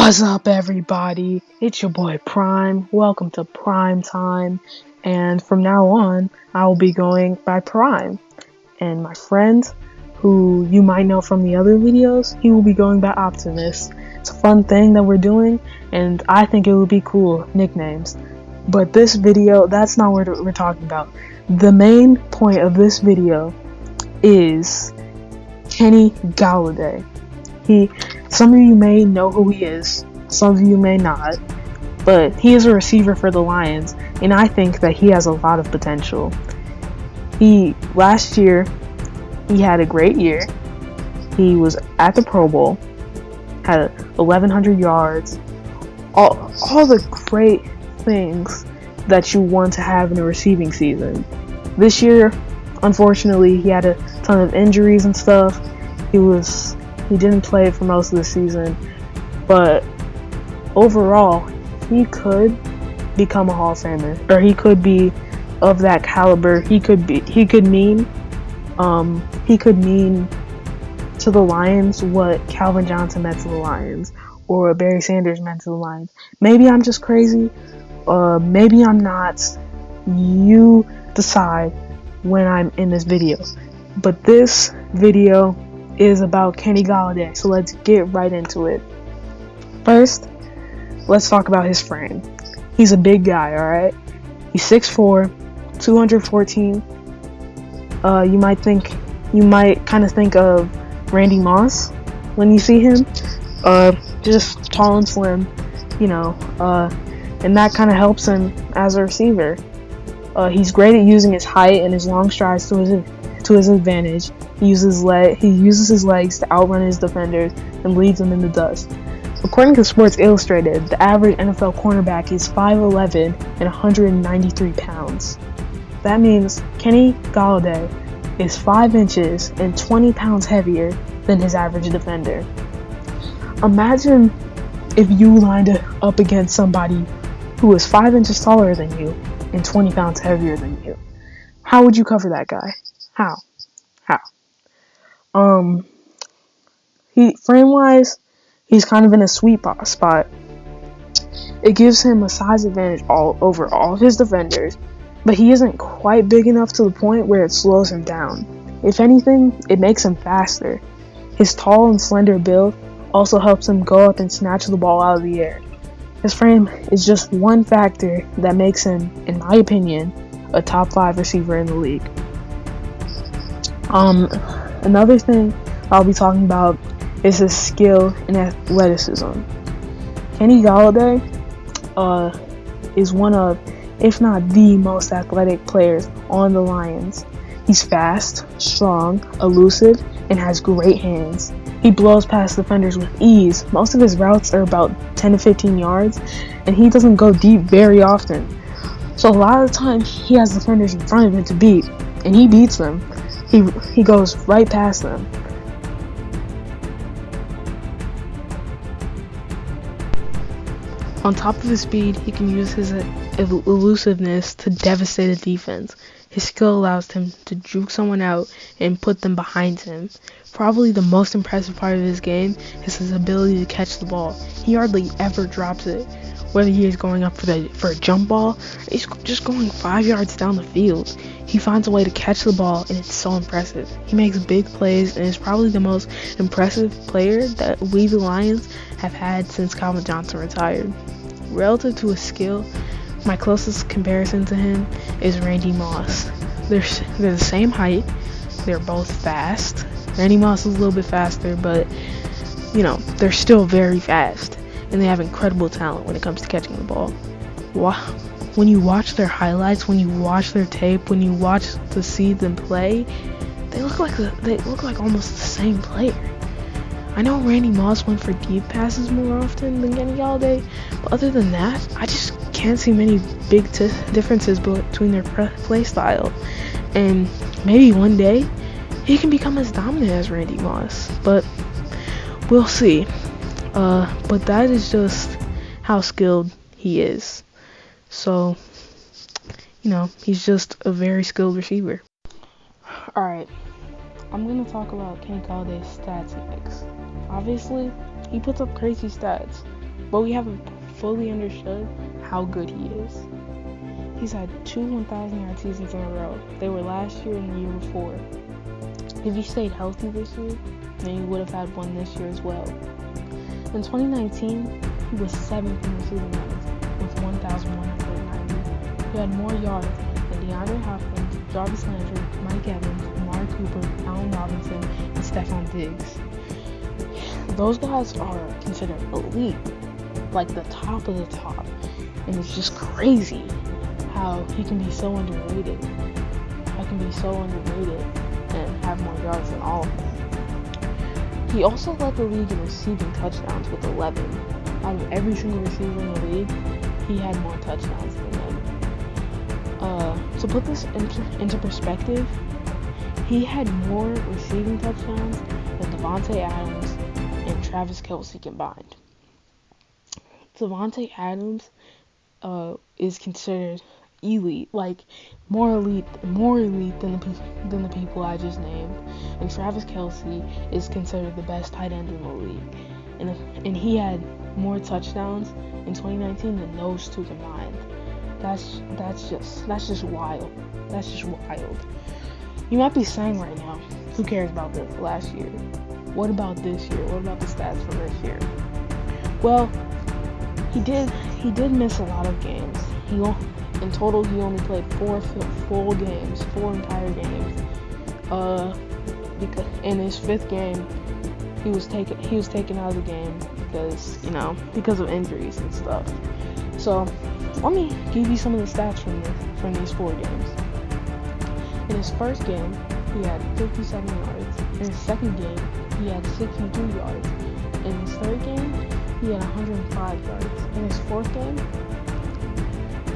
What's up, everybody? It's your boy Prime. Welcome to Prime Time. And from now on, I will be going by Prime. And my friend, who you might know from the other videos, he will be going by Optimus. It's a fun thing that we're doing, and I think it would be cool nicknames. But this video, that's not what we're talking about. The main point of this video is Kenny Golladay. Some of you may know who he is, some of you may not, but he is a receiver for the Lions, and I think that he has a lot of potential. Last year, he had a great year. He was at the Pro Bowl, had 1,100 yards, all the great things that you want to have in a receiving season. This year, unfortunately, he had a ton of injuries and stuff. He didn't play for most of the season, but overall, he could become a Hall of Famer, or he could be of that caliber. He could mean to the Lions what Calvin Johnson meant to the Lions, or Barry Sanders meant to the Lions. Maybe I'm just crazy, maybe I'm not. You decide when I'm in this video. But this video is about Kenny Golladay, so let's get right into it. First, let's talk about his frame. He's a big guy, alright? He's 6'4", 214. You might kind of think of Randy Moss when you see him. Just tall and slim, and that kind of helps him as a receiver. He's great at using his height and his long strides to his advantage. He uses his legs to outrun his defenders and leads them in the dust. According to Sports Illustrated, the average NFL cornerback is 5'11" and 193 pounds. That means Kenny Golladay is 5 inches and 20 pounds heavier than his average defender. Imagine if you lined up against somebody who is 5 inches taller than you and 20 pounds heavier than you. How would you cover that guy? How? Frame-wise, he's kind of in a sweet spot. It gives him a size advantage over all of his defenders, but he isn't quite big enough to the point where it slows him down. If anything, it makes him faster. His tall and slender build also helps him go up and snatch the ball out of the air. His frame is just one factor that makes him, in my opinion, a top 5 receiver in the league. Another thing I'll be talking about is his skill and athleticism. Kenny Golladay is one of, if not the most athletic players on the Lions. He's fast, strong, elusive, and has great hands. He blows past defenders with ease. Most of his routes are about 10 to 15 yards, and he doesn't go deep very often. So a lot of the time, he has defenders in front of him to beat, and he beats them. He goes right past them. On top of his speed, he can use his elusiveness to devastate a defense. His skill allows him to juke someone out and put them behind him. Probably the most impressive part of his game is his ability to catch the ball. He hardly ever drops it. Whether he is going up for a jump ball, or he's just going 5 yards down the field. He finds a way to catch the ball, and it's so impressive. He makes big plays, and is probably the most impressive player that we, the Lions, have had since Calvin Johnson retired. Relative to his skill, my closest comparison to him is Randy Moss. They're the same height. They're both fast. Randy Moss is a little bit faster, but they're still very fast. And they have incredible talent when it comes to catching the ball. When you watch their highlights, when you watch their tape, when you see them play, they look like almost the same player. I know Randy Moss went for deep passes more often than Kenny Golladay, but other than that, I just can't see many big differences between their play style. And maybe one day he can become as dominant as Randy Moss, but we'll see. But that is just how skilled he is. So, he's just a very skilled receiver. Alright, I'm going to talk about Kenny Galladay's stats next. Obviously, he puts up crazy stats. but we haven't fully understood how good he is. He's had 2 1,000-yard seasons in a row. They were last year and the year before. If he stayed healthy this year, then he would have had one this year as well. In 2019, he was 7th in receiving yards with 1,190. He had more yards than DeAndre Hopkins, Jarvis Landry, Mike Evans, Amari Cooper, Allen Robinson, and Stephon Diggs. Those guys are considered elite, like the top of the top, and it's just crazy how he can be so underrated. And have more yards than all of them. He also led the league in receiving touchdowns with 11. Out of every single receiver in the league, he had more touchdowns than them. To put this into perspective, he had more receiving touchdowns than Davante Adams and Travis Kelce combined. Davante Adams is considered elite, like more elite than the people I just named, and Travis Kelce is considered the best tight end in the league, and he had more touchdowns in 2019 than those two combined. That's just wild. That's just wild. You might be saying right now, who cares about this last year? What about this year? What about the stats from this year? Well, he did miss a lot of games. In total, he only played 4 entire games. Because in his 5th game, he was taken out of the game because of injuries and stuff. So let me give you some of the stats from these 4 games. In his first game, he had 57 yards. In his second game, he had 62 yards. In his third game, he had 105 yards. In his fourth game,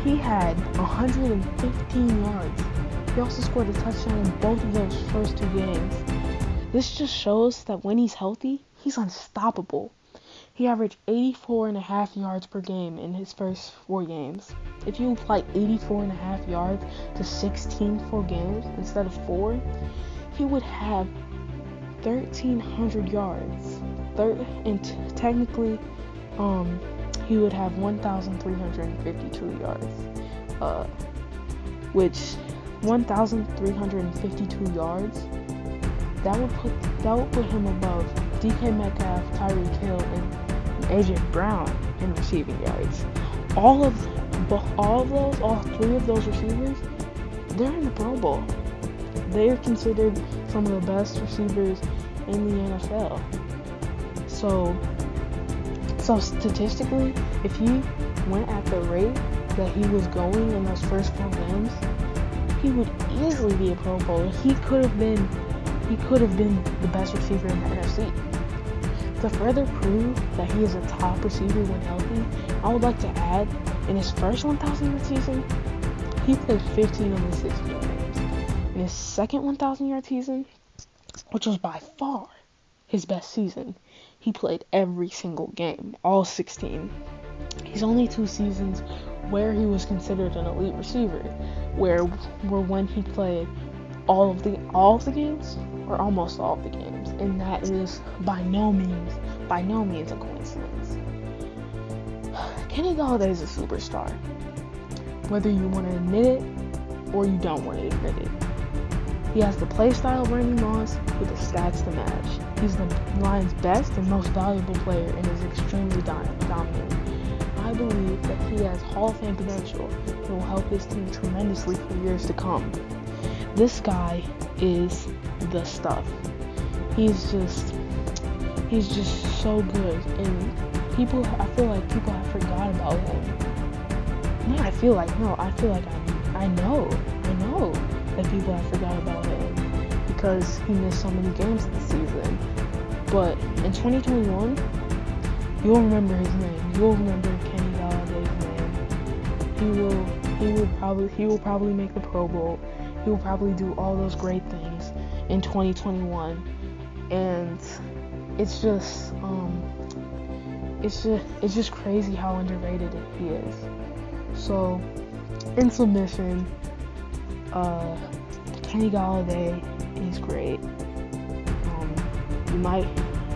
he had 115 yards. He also scored a touchdown in both of those first 2 games. This just shows that when he's healthy, he's unstoppable. He averaged 84.5 yards per game in his first 4 games. If you apply 84.5 yards to 16 full games instead of 4, he would have 1,300 yards. Technically, he would have 1,352 yards. Which 1,352 yards, that would put him above DK Metcalf, Tyreek Hill, and AJ Brown in receiving yards. All 3 of those receivers, they're in the Pro Bowl. They're considered some of the best receivers in the NFL. So statistically, if he went at the rate that he was going in those first 4 games, he would easily be a Pro Bowler. He could have been the best receiver in the NFC. To further prove that he is a top receiver when healthy, I would like to add, in his first 1,000-yard season, he played 15 of the 16 games. In his second 1,000-yard season, which was by far his best season, he played every single game, all 16. He's only 2 seasons where he was considered an elite receiver, were when he played all of the games, or almost all of the games, and that is by no means a coincidence. Kenny Golladay is a superstar, whether you want to admit it or you don't want to admit it. He has the play style of Randy Moss with the stats to match. He's the Lions' best and most valuable player and is extremely dominant. I believe that he has Hall of Fame potential and will help his team tremendously for years to come. This guy is the stuff. He's just so good, and I feel like people have forgot about him. I know that people have forgot about him because he missed so many games this season. But in 2021, you'll remember his name. You'll remember Kenny Golladay's name. He will probably make the Pro Bowl. He will probably do all those great things in 2021. And it's just crazy how underrated he is. So, in submission, Kenny Golladay is great.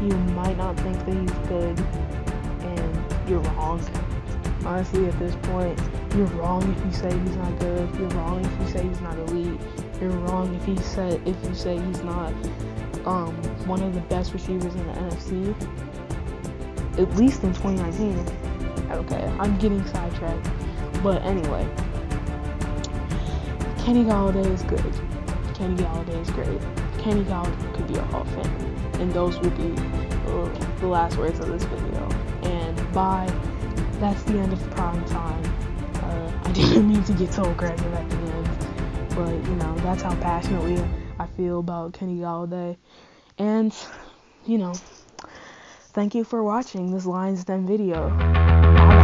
You might not think that he's good, and you're wrong. Honestly, at this point, you're wrong if you say he's not good. You're wrong if you say he's not elite. You're wrong if you say he's not one of the best receivers in the NFC, at least in 2019. Okay, I'm getting sidetracked. But anyway, Kenny Golladay is good. Kenny Golladay is great. Kenny Golladay could be a Hall of Famer. And those would be the last words of this video. And bye. That's the end of prime time. I didn't mean to get so aggressive at the end. But, you know, that's how passionately I feel about Kenny Golladay. And, you know, thank you for watching this Lions Den video. Bye.